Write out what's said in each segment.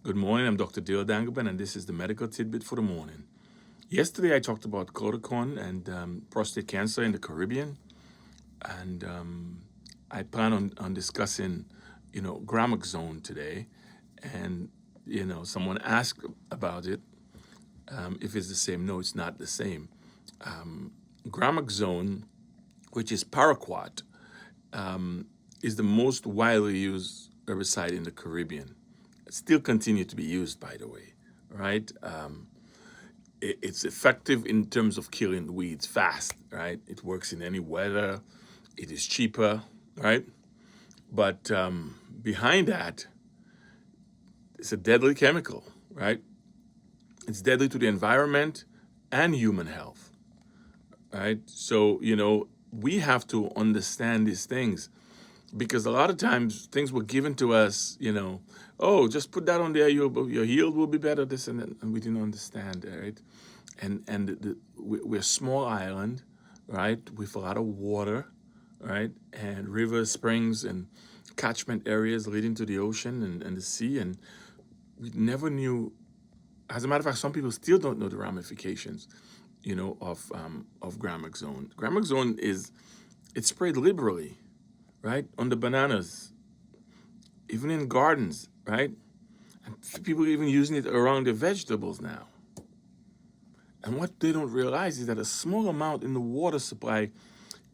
Good morning. I'm Dr. Dale Dangaban, and this is the medical tidbit for the morning. Yesterday, I talked about cortisone and prostate cancer in the Caribbean, and I plan on discussing, Gramoxone today. And someone asked about it, if it's the same. No, it's not the same. Gramoxone, which is paraquat, is the most widely used herbicide in the Caribbean. It still continue to be used, by the way, right? It's effective in terms of killing weeds fast, right? It works in any weather. It is cheaper, right? But behind that, it's a deadly chemical, right? It's deadly to the environment and human health, right? So, we have to understand these things because a lot of times things were given to us, oh, just put that on there, your yield will be better, this and that, and we didn't understand, right? And we're a small island, right, with a lot of water, right, and rivers, springs, and catchment areas leading to the ocean and the sea, and we never knew. As a matter of fact, some people still don't know the ramifications, of Gramoxone. Gramoxone it's sprayed liberally, right, on the bananas, even in gardens, right, and people are even using it around their vegetables now. And what they don't realize is that a small amount in the water supply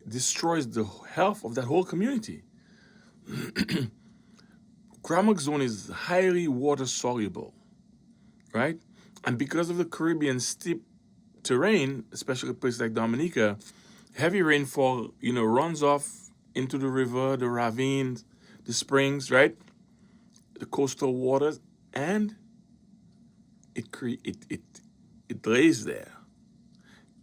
destroys the health of that whole community. Gramoxone is highly water soluble, right? And because of the Caribbean steep terrain, especially places like Dominica, heavy rainfall, runs off into the river, the ravines, the springs, right? The coastal waters, and it lays there.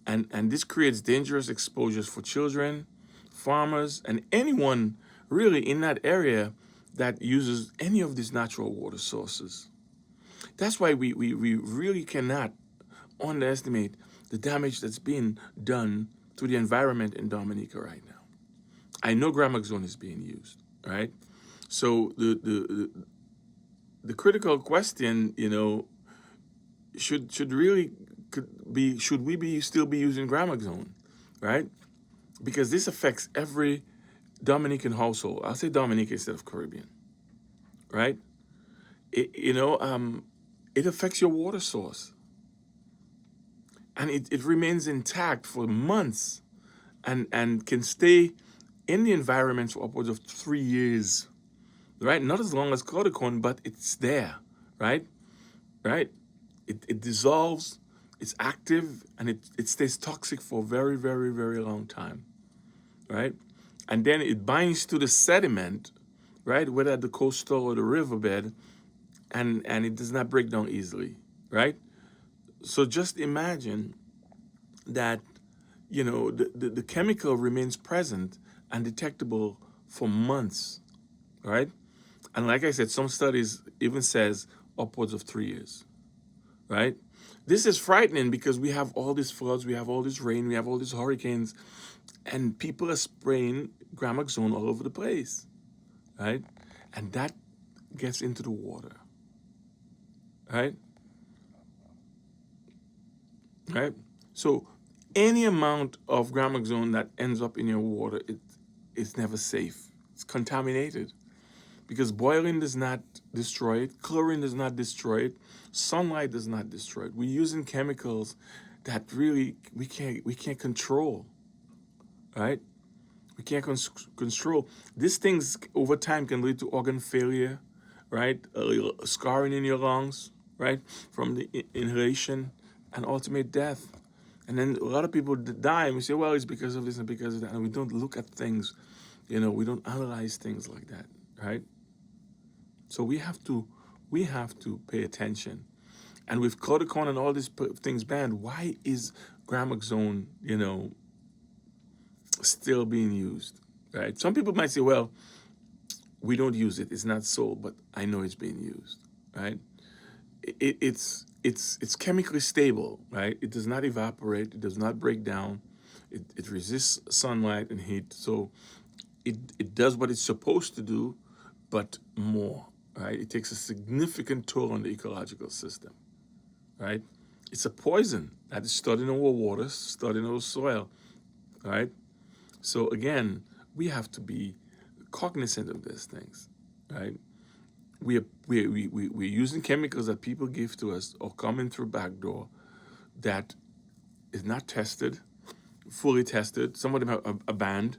And this creates dangerous exposures for children, farmers, and anyone really in that area that uses any of these natural water sources. That's why we really cannot underestimate the damage that's being done to the environment in Dominica right now. I know Gramoxone is being used, right? So the critical question, should really could be, should we be still be using Gramoxone, right? Because this affects every Dominican household. I'll say Dominican instead of Caribbean, right? It affects your water source, and it remains intact for months, and can stay in the environment for upwards of 3 years, right? Not as long as cortisone, but it's there, right? Right? It dissolves, it's active, and it stays toxic for a very, very, very long time, right? And then it binds to the sediment, right, whether at the coastal or the riverbed, and it does not break down easily, right? So just imagine that, the chemical remains present and detectable for months, right? And like I said, some studies even says upwards of 3 years, right? This is frightening because we have all these floods, we have all this rain, we have all these hurricanes, and people are spraying Gramoxone all over the place, right? And that gets into the water, right? Right? So any amount of Gramoxone that ends up in your water, it's never safe. It's contaminated because boiling does not destroy it, chlorine does not destroy it, sunlight does not destroy it. We're using chemicals that really we can't control, right? We can't control. These things over time can lead to organ failure, right? Scarring in your lungs, right, from the inhalation, and ultimate death. And then a lot of people die, and we say, well, it's because of this and because of that, and we don't look at things, we don't analyze things like that, right? So we have to pay attention. And with cortisone and all these things banned, why is Gramoxone, still being used, right? Some people might say, well, we don't use it, it's not sold, but I know it's being used, right? It's chemically stable, right? It does not evaporate, it does not break down, it resists sunlight and heat, so it does what it's supposed to do, but more, right? It takes a significant toll on the ecological system, right? It's a poison that is stored in our water, stored in our soil, right? So again, we have to be cognizant of these things, right? We're using chemicals that people give to us or coming through back door that is not tested, fully tested. Some of them are banned,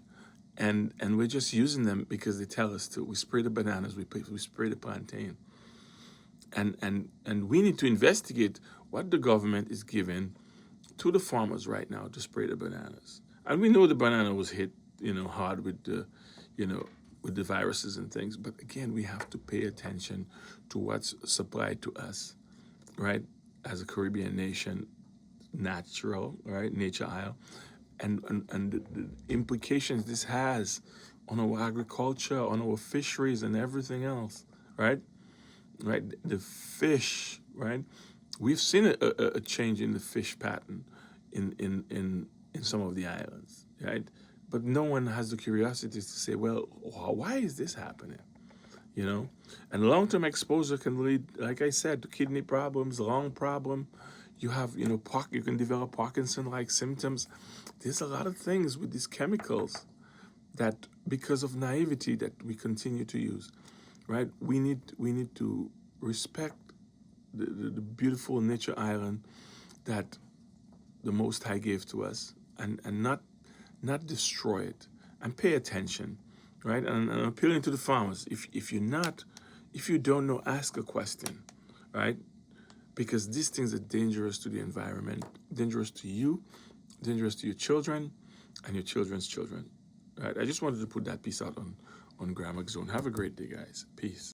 and we're just using them because they tell us to. We spray the bananas, we spray the plantain, and we need to investigate what the government is giving to the farmers right now to spray the bananas. And we know the banana was hit, hard with the, you know, with the viruses and things. But again, we have to pay attention to what's supplied to us, right? As a Caribbean nation, natural, right? Nature isle, and the implications this has on our agriculture, on our fisheries, and everything else, right? Right, the fish, right? We've seen a change in the fish pattern in some of the islands, right? But no one has the curiosity to say, well, why is this happening? You know, and long-term exposure can lead, like I said, to kidney problems, lung problem. You have, you can develop Parkinson-like symptoms. There's a lot of things with these chemicals that, because of naivety, that we continue to use, right? We need to respect the beautiful nature island that the Most High gave to us, and not destroy it, and pay attention, right? And appealing to the farmers, if you don't know, ask a question, right? Because these things are dangerous to the environment, dangerous to you, dangerous to your children, and your children's children. Right? I just wanted to put that piece out on Gramoxone. Have a great day, guys. Peace.